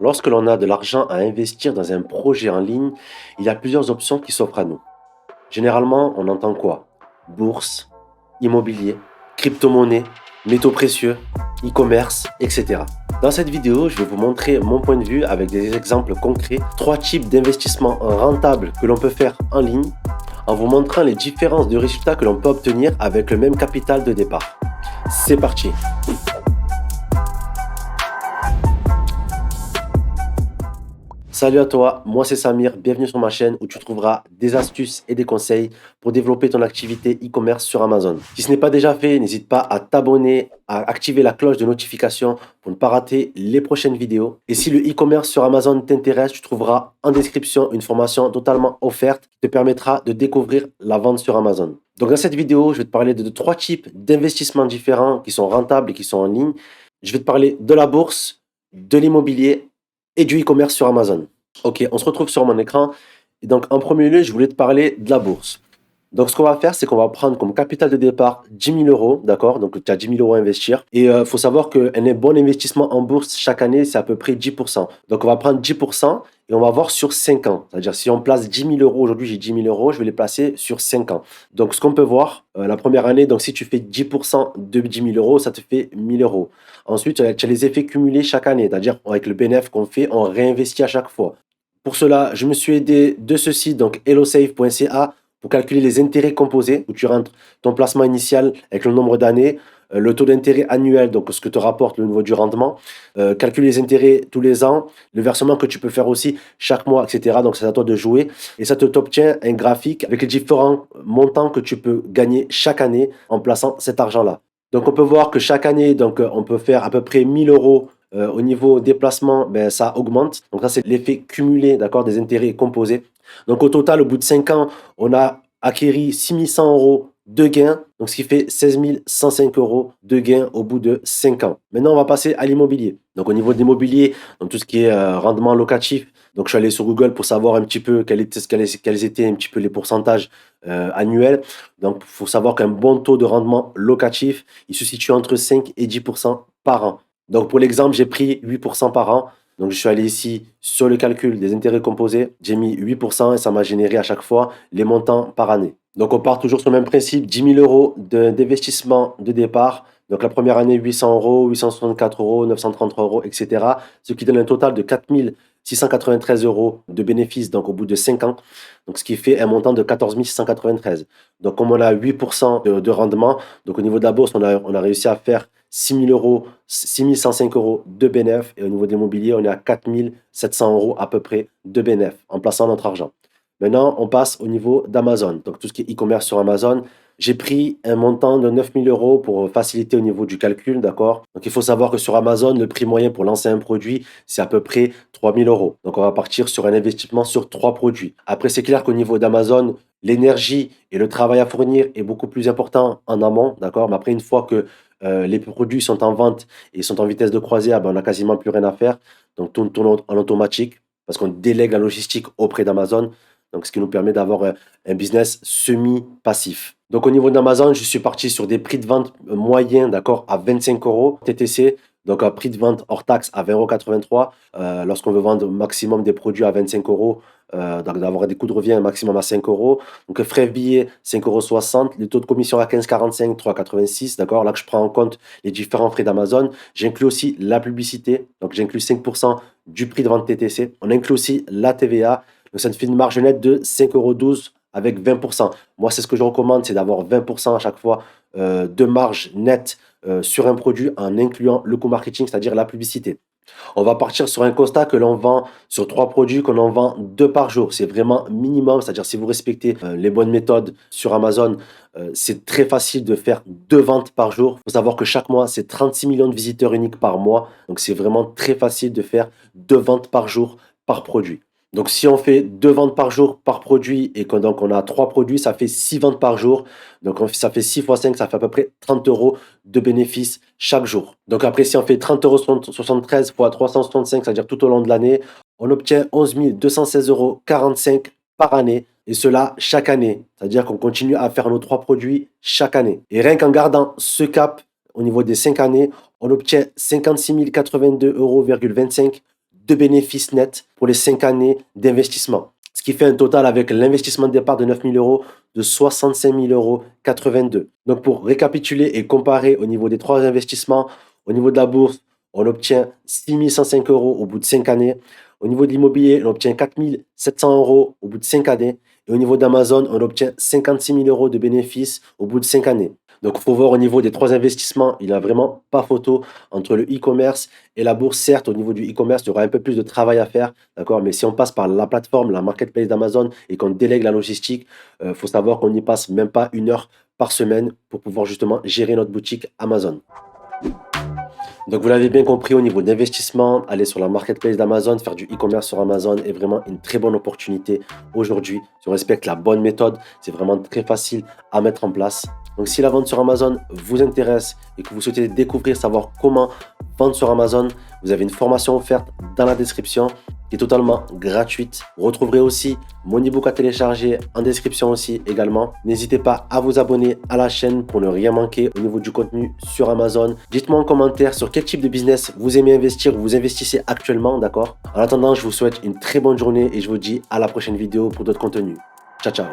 Lorsque l'on a de l'argent à investir dans un projet en ligne, il y a plusieurs options qui s'offrent à nous. Généralement, on entend quoi? Bourse, immobilier, crypto-monnaie, métaux précieux, e-commerce, etc. Dans cette vidéo, je vais vous montrer mon point de vue avec des exemples concrets, trois types d'investissements rentables que l'on peut faire en ligne, en vous montrant les différences de résultats que l'on peut obtenir avec le même capital de départ. C'est parti! Salut à toi, moi c'est Samir, bienvenue sur ma chaîne où tu trouveras des astuces et des conseils pour développer ton activité e-commerce sur Amazon. Si ce n'est pas déjà fait, n'hésite pas à t'abonner, à activer la cloche de notification pour ne pas rater les prochaines vidéos. Et si le e-commerce sur Amazon t'intéresse, tu trouveras en description une formation totalement offerte qui te permettra de découvrir la vente sur Amazon. Donc dans cette vidéo, je vais te parler de trois types d'investissements différents qui sont rentables et qui sont en ligne. Je vais te parler de la bourse, de l'immobilier et du e-commerce sur Amazon. Ok, on se retrouve sur mon écran. Et donc, en premier lieu, je voulais te parler de la bourse. Donc, ce qu'on va faire, c'est qu'on va prendre comme capital de départ 10 000 euros, d'accord? Donc, tu as 10 000 euros à investir. Et il faut savoir qu'un bon investissement en bourse chaque année, c'est à peu près 10%. Donc, on va prendre 10% et on va voir sur 5 ans. C'est-à-dire, si on place 10 000 euros, aujourd'hui j'ai 10 000 euros, je vais les placer sur 5 ans. Donc, ce qu'on peut voir, la première année, donc si tu fais 10% de 10 000 euros, ça te fait 1 000 euros. Ensuite, tu as les effets cumulés chaque année. C'est-à-dire, avec le bénéfice qu'on fait, on réinvestit à chaque fois. Pour cela, je me suis aidé de ce site, donc hellosave.ca, pour calculer les intérêts composés, où tu rentres ton placement initial avec le nombre d'années, le taux d'intérêt annuel, donc ce que te rapporte le niveau du rendement, calculer les intérêts tous les ans, le versement que tu peux faire aussi chaque mois, etc. Donc c'est à toi de jouer. Et ça t'obtient un graphique avec les différents montants que tu peux gagner chaque année en plaçant cet argent-là. Donc on peut voir que chaque année, donc, on peut faire à peu près 1 000 euros au niveau déplacement, ben, ça augmente. Donc ça, c'est l'effet cumulé, d'accord, des intérêts composés. Donc au total, au bout de 5 ans, on a acquéri 6 100 euros de gains, donc ce qui fait 16 105 euros de gains au bout de 5 ans. Maintenant, on va passer à l'immobilier. Donc au niveau de l'immobilier, donc tout ce qui est rendement locatif, donc je suis allé sur Google pour savoir un petit peu quels étaient un petit peu les pourcentages annuels. Donc il faut savoir qu'un bon taux de rendement locatif, il se situe entre 5 et 10% par an. Donc, pour l'exemple, j'ai pris 8% par an. Donc, je suis allé ici sur le calcul des intérêts composés. J'ai mis 8% et ça m'a généré à chaque fois les montants par année. Donc, on part toujours sur le même principe, 10 000 euros d'investissement de départ. Donc, la première année, 800 euros, 864 euros, 930 euros, etc. Ce qui donne un total de 4 693 euros de bénéfices donc, au bout de 5 ans. Donc, ce qui fait un montant de 14 693. Donc, comme on a 8% de rendement, donc au niveau de la bourse, on a réussi à faire 6 000 euros, 6 105 euros de bénéfices. Et au niveau de l'immobilier, on est à 4 700 euros à peu près de bénéfices en plaçant notre argent. Maintenant, on passe au niveau d'Amazon. Donc, tout ce qui est e-commerce sur Amazon, j'ai pris un montant de 9 000 euros pour faciliter au niveau du calcul, d'accord? Donc, il faut savoir que sur Amazon, le prix moyen pour lancer un produit, c'est à peu près 3 000 euros. Donc, on va partir sur un investissement sur 3 produits. Après, c'est clair qu'au niveau d'Amazon, l'énergie et le travail à fournir est beaucoup plus important en amont, d'accord? Mais après, une fois que les produits sont en vente et sont en vitesse de croisière, ben, on n'a quasiment plus rien à faire. Donc, tout tourne en automatique parce qu'on délègue la logistique auprès d'Amazon. Donc, ce qui nous permet d'avoir un business semi-passif. Donc, au niveau d'Amazon, je suis parti sur des prix de vente moyens, d'accord, à 25 euros TTC. Donc, un prix de vente hors taxe à 20,83 €. Lorsqu'on veut vendre au maximum des produits à 25 euros, d'avoir des coûts de revient un maximum à 5 euros. Donc, frais billets, 5,60 €. Les taux de commission à 15,45, 3,86 €. D'accord. Là que je prends en compte les différents frais d'Amazon. J'inclus aussi la publicité. Donc, j'inclus 5% du prix de vente TTC. On inclut aussi la TVA. Donc, ça te fait une marge nette de 5,12 € avec 20%. Moi, c'est ce que je recommande, c'est d'avoir 20% à chaque fois de marge nette sur un produit en incluant le coût marketing, c'est-à-dire la publicité. On va partir sur un constat que l'on vend sur 3 produits, qu'on en vend 2 par jour. C'est vraiment minimum, c'est-à-dire si vous respectez les bonnes méthodes sur Amazon, c'est très facile de faire 2 ventes par jour. Il faut savoir que chaque mois, c'est 36 millions de visiteurs uniques par mois. Donc, c'est vraiment très facile de faire 2 ventes par jour par produit. Donc, si on fait 2 ventes par jour par produit et qu'on donc on a 3 produits, ça fait 6 ventes par jour. Donc, ça fait 6 fois 5, ça fait à peu près 30 euros de bénéfices chaque jour. Donc, après, si on fait 30,73 € fois 365, c'est-à-dire tout au long de l'année, on obtient 11 216,45 € par année. Et cela chaque année. C'est-à-dire qu'on continue à faire nos 3 produits chaque année. Et rien qu'en gardant ce cap au niveau des 5 années, on obtient 56 082,25 € de bénéfices nets pour les 5 années d'investissement. Ce qui fait un total avec l'investissement de départ de 9 000 euros de 65 000 euros 82. Donc pour récapituler et comparer au niveau des 3 investissements, au niveau de la bourse, on obtient 6 105 euros au bout de 5 années. Au niveau de l'immobilier, on obtient 4 700 euros au bout de 5 années. Et au niveau d'Amazon, on obtient 56 000 euros de bénéfices au bout de 5 années. Donc, il faut voir au niveau des 3 investissements, il n'y a vraiment pas photo entre le e-commerce et la bourse. Certes, au niveau du e-commerce, il y aura un peu plus de travail à faire, d'accord? Mais si on passe par la plateforme, la marketplace d'Amazon et qu'on délègue la logistique, il faut savoir qu'on n'y passe même pas 1 heure par semaine pour pouvoir justement gérer notre boutique Amazon. Donc vous l'avez bien compris, au niveau d'investissement, aller sur la marketplace d'Amazon, faire du e-commerce sur Amazon est vraiment une très bonne opportunité aujourd'hui. Si on respecte la bonne méthode, c'est vraiment très facile à mettre en place. Donc si la vente sur Amazon vous intéresse et que vous souhaitez découvrir, savoir comment vendre sur Amazon, vous avez une formation offerte dans la description qui est totalement gratuite. Vous retrouverez aussi mon e-book à télécharger en description aussi également. N'hésitez pas à vous abonner à la chaîne pour ne rien manquer au niveau du contenu sur Amazon. Dites-moi en commentaire sur quel type de business vous aimez investir ou vous investissez actuellement, d'accord? En attendant, je vous souhaite une très bonne journée et je vous dis à la prochaine vidéo pour d'autres contenus. Ciao, ciao!